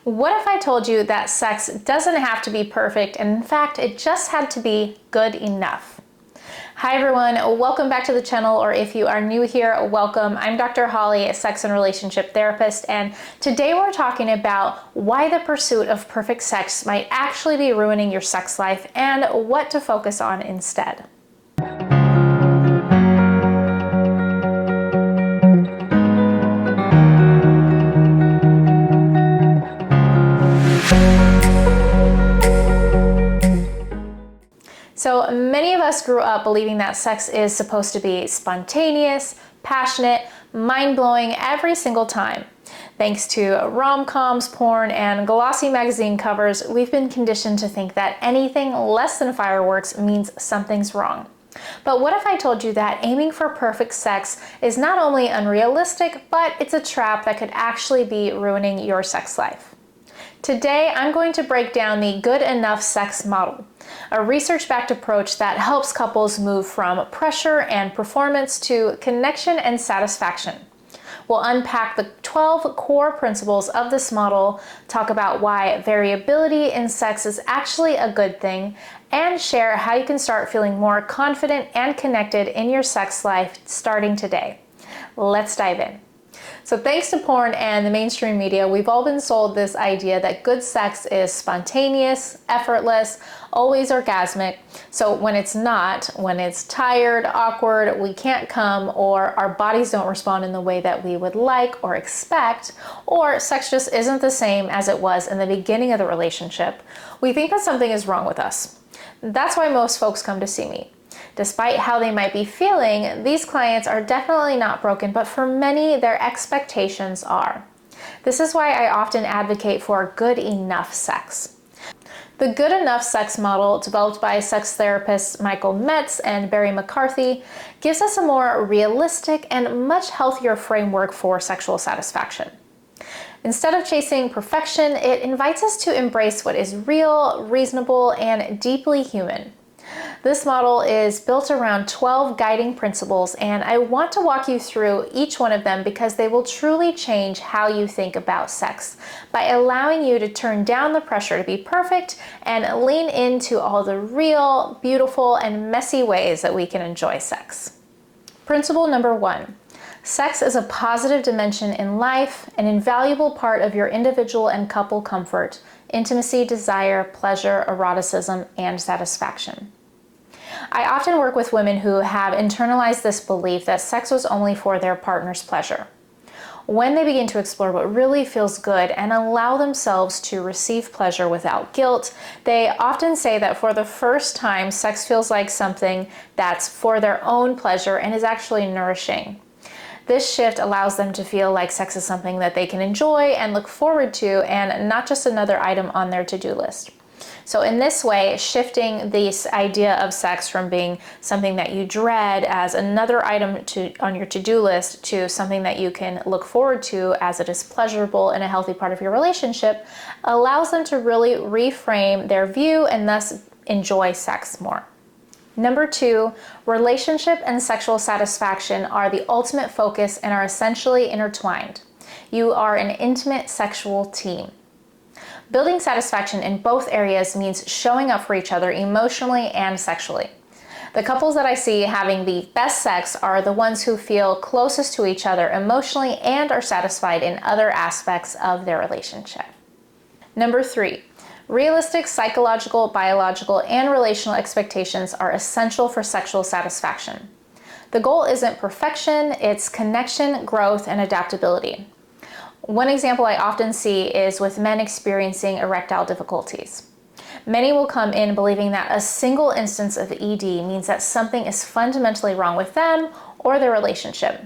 What if I told you that sex doesn't have to be perfect, and in fact, it just had to be good enough? Hi everyone, welcome back to the channel, or if you are new here, welcome. I'm Dr. Holly, a sex and relationship therapist, and today we're talking about why the pursuit of perfect sex might actually be ruining your sex life and what to focus on instead. So many of us grew up believing that sex is supposed to be spontaneous, passionate, mind-blowing every single time. Thanks to rom-coms, porn, and glossy magazine covers, we've been conditioned to think that anything less than fireworks means something's wrong. But what if I told you that aiming for perfect sex is not only unrealistic, but it's a trap that could actually be ruining your sex life? Today, I'm going to break down the good enough sex model, a research-backed approach that helps couples move from pressure and performance to connection and satisfaction. We'll unpack the 12 core principles of this model, talk about why variability in sex is actually a good thing, and share how you can start feeling more confident and connected in your sex life starting today. Let's dive in. So thanks to porn and the mainstream media, we've all been sold this idea that good sex is spontaneous, effortless, always orgasmic. So when it's not, when it's tired, awkward, we can't come, or our bodies don't respond in the way that we would like or expect, or sex just isn't the same as it was in the beginning of the relationship, we think that something is wrong with us. That's why most folks come to see me. Despite how they might be feeling, these clients are definitely not broken, but for many, their expectations are. This is why I often advocate for good enough sex. The good enough sex model, developed by sex therapists Michael Metz and McCarthy, gives us a more realistic and much healthier framework for sexual satisfaction. Instead of chasing perfection, it invites us to embrace what is real, reasonable, and deeply human. This model is built around 12 guiding principles, and I want to walk you through each one of them because they will truly change how you think about sex by allowing you to turn down the pressure to be perfect and lean into all the real, beautiful, and messy ways that we can enjoy sex. Principle number 1. Sex is a positive dimension in life, an invaluable part of your individual and couple comfort, intimacy, desire, pleasure, eroticism, and satisfaction. I often work with women who have internalized this belief that sex was only for their partner's pleasure. When they begin to explore what really feels good and allow themselves to receive pleasure without guilt, they often say that for the first time, sex feels like something that's for their own pleasure and is actually nourishing. This shift allows them to feel like sex is something that they can enjoy and look forward to, and not just another item on their to-do list. So in this way, shifting this idea of sex from being something that you dread as another item on your to-do list to something that you can look forward to as it is pleasurable and a healthy part of your relationship allows them to really reframe their view and thus enjoy sex more. Number 2, relationship and sexual satisfaction are the ultimate focus and are essentially intertwined. You are an intimate sexual team. Building satisfaction in both areas means showing up for each other emotionally and sexually. The couples that I see having the best sex are the ones who feel closest to each other emotionally and are satisfied in other aspects of their relationship. Number 3, realistic psychological, biological, and relational expectations are essential for sexual satisfaction. The goal isn't perfection, it's connection, growth, and adaptability. One example I often see is with men experiencing erectile difficulties. Many will come in believing that a single instance of ED means that something is fundamentally wrong with them or their relationship.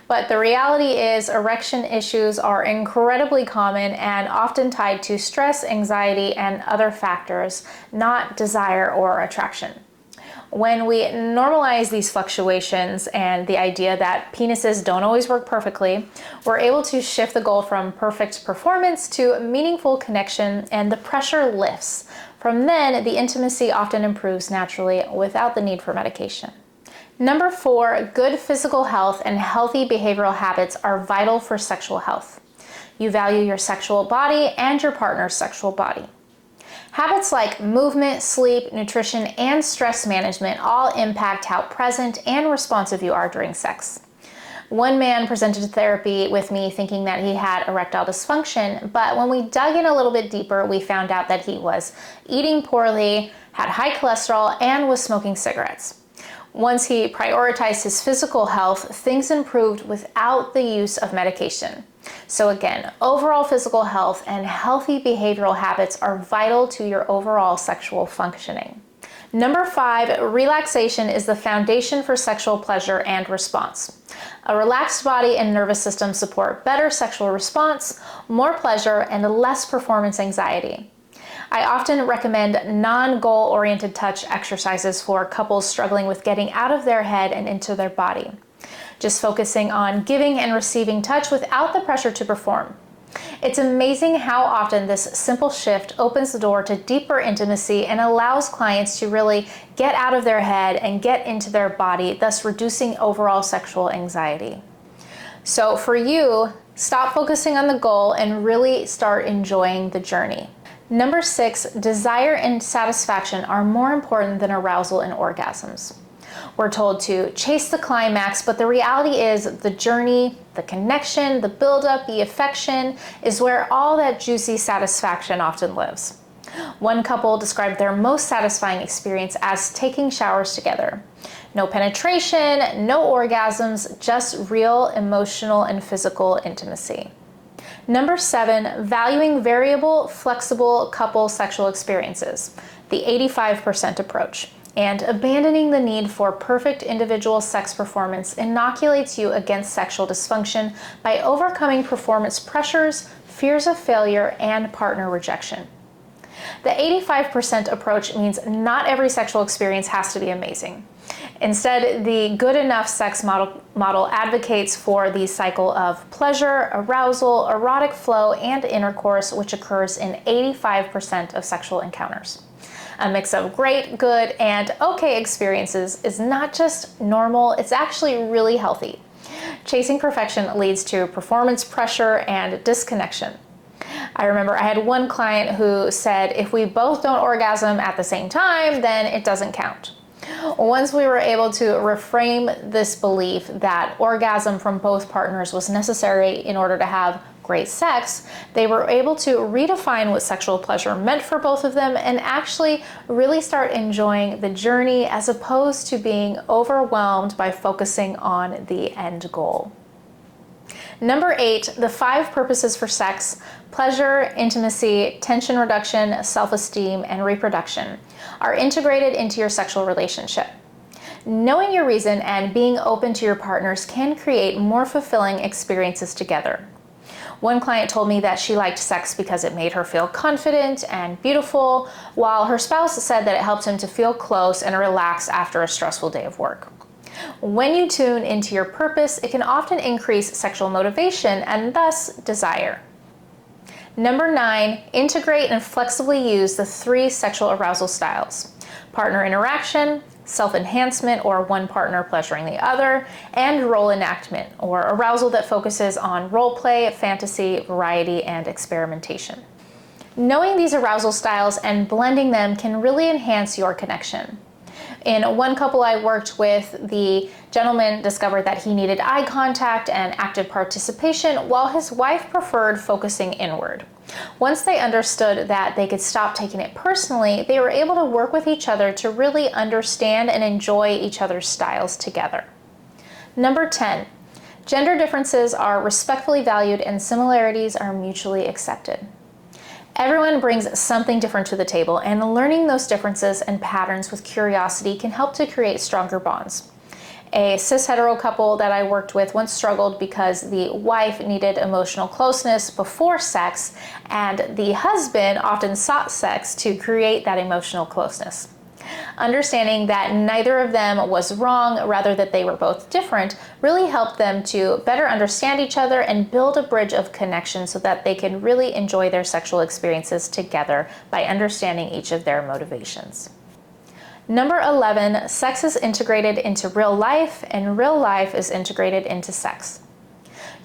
But the reality is erection issues are incredibly common and often tied to stress, anxiety, and other factors, not desire or attraction. When we normalize these fluctuations and the idea that penises don't always work perfectly, we're able to shift the goal from perfect performance to meaningful connection, and the pressure lifts. From then, the intimacy often improves naturally without the need for medication. Number 4, good physical health and healthy behavioral habits are vital for sexual health. You value your sexual body and your partner's sexual body. Habits like movement, sleep, nutrition, and stress management all impact how present and responsive you are during sex. One man presented to therapy with me thinking that he had erectile dysfunction, but when we dug in a little bit deeper, we found out that he was eating poorly, had high cholesterol, and was smoking cigarettes. Once he prioritized his physical health, things improved without the use of medication. So again, overall physical health and healthy behavioral habits are vital to your overall sexual functioning. Number 5, relaxation is the foundation for sexual pleasure and response. A relaxed body and nervous system support better sexual response, more pleasure, and less performance anxiety. I often recommend non-goal-oriented touch exercises for couples struggling with getting out of their head and into their body. Just focusing on giving and receiving touch without the pressure to perform. It's amazing how often this simple shift opens the door to deeper intimacy and allows clients to really get out of their head and get into their body, thus reducing overall sexual anxiety. So for you, stop focusing on the goal and really start enjoying the journey. Number 6, desire and satisfaction are more important than arousal and orgasms. We're told to chase the climax, but the reality is the journey, the connection, the buildup, the affection is where all that juicy satisfaction often lives. One couple described their most satisfying experience as taking showers together. No penetration, no orgasms, just real emotional and physical intimacy. Number 7, valuing variable, flexible couple sexual experiences, the 85% approach. And abandoning the need for perfect individual sex performance inoculates you against sexual dysfunction by overcoming performance pressures, fears of failure, and partner rejection. The 85% approach means not every sexual experience has to be amazing. Instead, the good enough sex model advocates for the cycle of pleasure, arousal, erotic flow, and intercourse, which occurs in 85% of sexual encounters. A mix of great, good, and okay experiences is not just normal, it's actually really healthy. Chasing perfection leads to performance pressure and disconnection. I remember I had one client who said, if we both don't orgasm at the same time, then it doesn't count. Once we were able to reframe this belief that orgasm from both partners was necessary in order to have great sex, they were able to redefine what sexual pleasure meant for both of them and actually really start enjoying the journey as opposed to being overwhelmed by focusing on the end goal. Number 8, the 5 purposes for sex: pleasure, intimacy, tension reduction, self-esteem, and reproduction are integrated into your sexual relationship. Knowing your reason and being open to your partners can create more fulfilling experiences together. One client told me that she liked sex because it made her feel confident and beautiful, while her spouse said that it helped him to feel close and relaxed after a stressful day of work. When you tune into your purpose, it can often increase sexual motivation and thus desire. Number 9, integrate and flexibly use the 3 sexual arousal styles: partner interaction, self-enhancement, or one partner pleasuring the other, and role enactment, or arousal that focuses on role play, fantasy, variety, and experimentation. Knowing these arousal styles and blending them can really enhance your connection. In one couple I worked with, the gentleman discovered that he needed eye contact and active participation, while his wife preferred focusing inward. Once they understood that they could stop taking it personally, they were able to work with each other to really understand and enjoy each other's styles together. Number 10, gender differences are respectfully valued and similarities are mutually accepted. Everyone brings something different to the table, and learning those differences and patterns with curiosity can help to create stronger bonds. A cis-hetero couple that I worked with once struggled because the wife needed emotional closeness before sex, and the husband often sought sex to create that emotional closeness. Understanding that neither of them was wrong, rather that they were both different, really helped them to better understand each other and build a bridge of connection so that they can really enjoy their sexual experiences together by understanding each of their motivations. Number 11, sex is integrated into real life and real life is integrated into sex.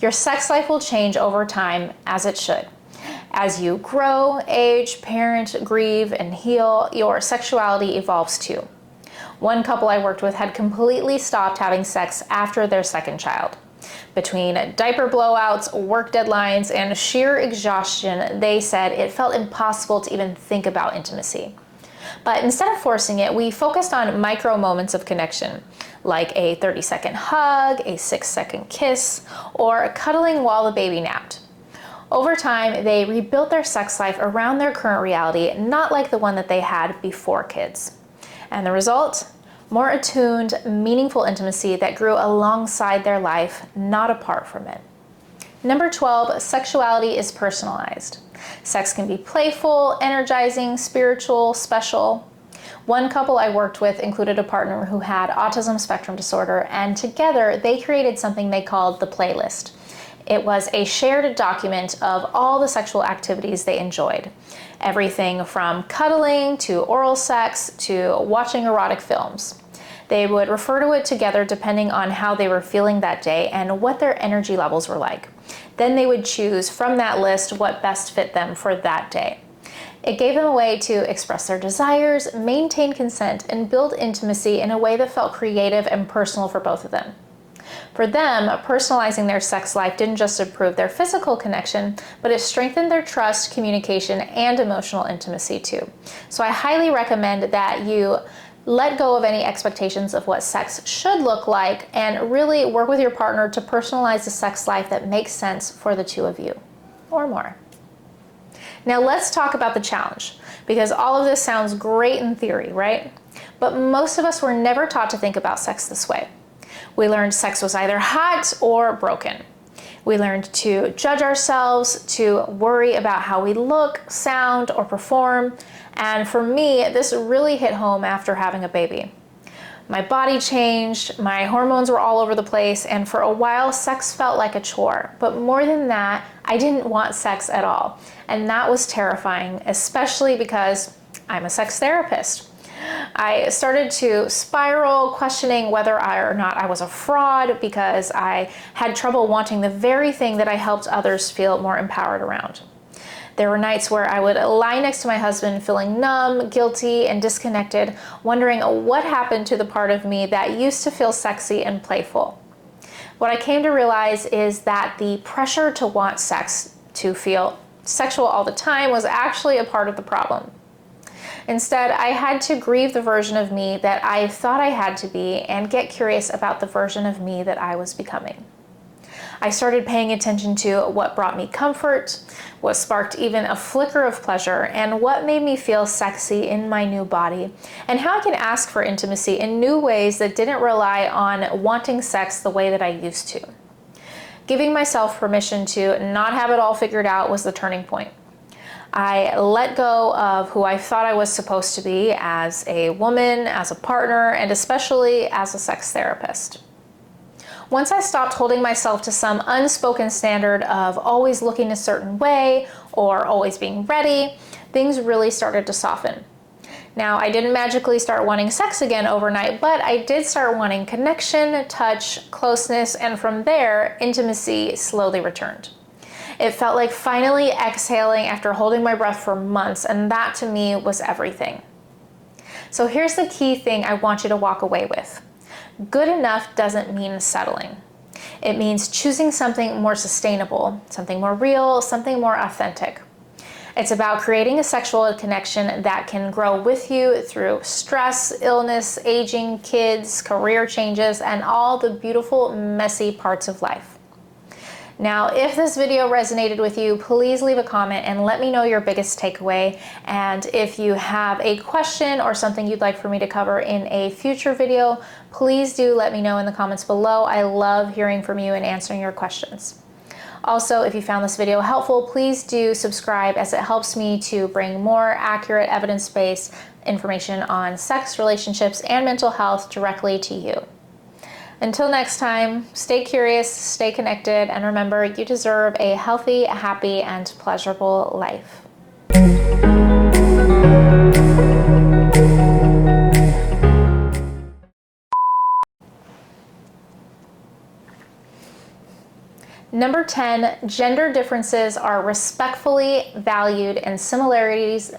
Your sex life will change over time, as it should. As you grow, age, parent, grieve, and heal, your sexuality evolves too. One couple I worked with had completely stopped having sex after their second child. Between diaper blowouts, work deadlines, and sheer exhaustion, they said it felt impossible to even think about intimacy. But instead of forcing it, we focused on micro moments of connection, like a 30-second hug, a 6-second kiss, or cuddling while the baby napped. Over time, they rebuilt their sex life around their current reality, not like the one that they had before kids. And the result? More attuned, meaningful intimacy that grew alongside their life, not apart from it. Number 12, sexuality is personalized. Sex can be playful, energizing, spiritual, special. One couple I worked with included a partner who had autism spectrum disorder, and together they created something they called the playlist. It was a shared document of all the sexual activities they enjoyed. Everything from cuddling to oral sex to watching erotic films. They would refer to it together depending on how they were feeling that day and what their energy levels were like. Then they would choose from that list what best fit them for that day. It gave them a way to express their desires, maintain consent, and build intimacy in a way that felt creative and personal for both of them. For them, personalizing their sex life didn't just improve their physical connection, but it strengthened their trust, communication, and emotional intimacy too. So I highly recommend that you let go of any expectations of what sex should look like and really work with your partner to personalize a sex life that makes sense for the two of you, or more. Now let's talk about the challenge, because all of this sounds great in theory, right? But most of us were never taught to think about sex this way. We learned sex was either hot or broken. We learned to judge ourselves, to worry about how we look, sound, or perform. And for me, this really hit home after having a baby. My body changed, my hormones were all over the place, and for a while, sex felt like a chore. But more than that, I didn't want sex at all. And that was terrifying, especially because I'm a sex therapist. I started to spiral, questioning whether or not I was a fraud because I had trouble wanting the very thing that I helped others feel more empowered around. There were nights where I would lie next to my husband feeling numb, guilty, and disconnected, wondering what happened to the part of me that used to feel sexy and playful. What I came to realize is that the pressure to want sex, to feel sexual all the time, was actually a part of the problem. Instead, I had to grieve the version of me that I thought I had to be and get curious about the version of me that I was becoming. I started paying attention to what brought me comfort, what sparked even a flicker of pleasure, and what made me feel sexy in my new body, and how I could ask for intimacy in new ways that didn't rely on wanting sex the way that I used to. Giving myself permission to not have it all figured out was the turning point. I let go of who I thought I was supposed to be as a woman, as a partner, and especially as a sex therapist. Once I stopped holding myself to some unspoken standard of always looking a certain way or always being ready, things really started to soften. Now, I didn't magically start wanting sex again overnight, but I did start wanting connection, touch, closeness, and from there, intimacy slowly returned. It felt like finally exhaling after holding my breath for months, and that to me was everything. So here's the key thing I want you to walk away with. Good enough doesn't mean settling. It means choosing something more sustainable, something more real, something more authentic. It's about creating a sexual connection that can grow with you through stress, illness, aging, kids, career changes, and all the beautiful, messy parts of life. Now, if this video resonated with you, please leave a comment and let me know your biggest takeaway. And if you have a question or something you'd like for me to cover in a future video, please do let me know in the comments below. I love hearing from you and answering your questions. Also, if you found this video helpful, please do subscribe, as it helps me to bring more accurate, evidence-based information on sex, relationships, and mental health directly to you. Until next time, stay curious, stay connected, and remember, you deserve a healthy, happy, and pleasurable life. Number 10, gender differences are respectfully valued and similarities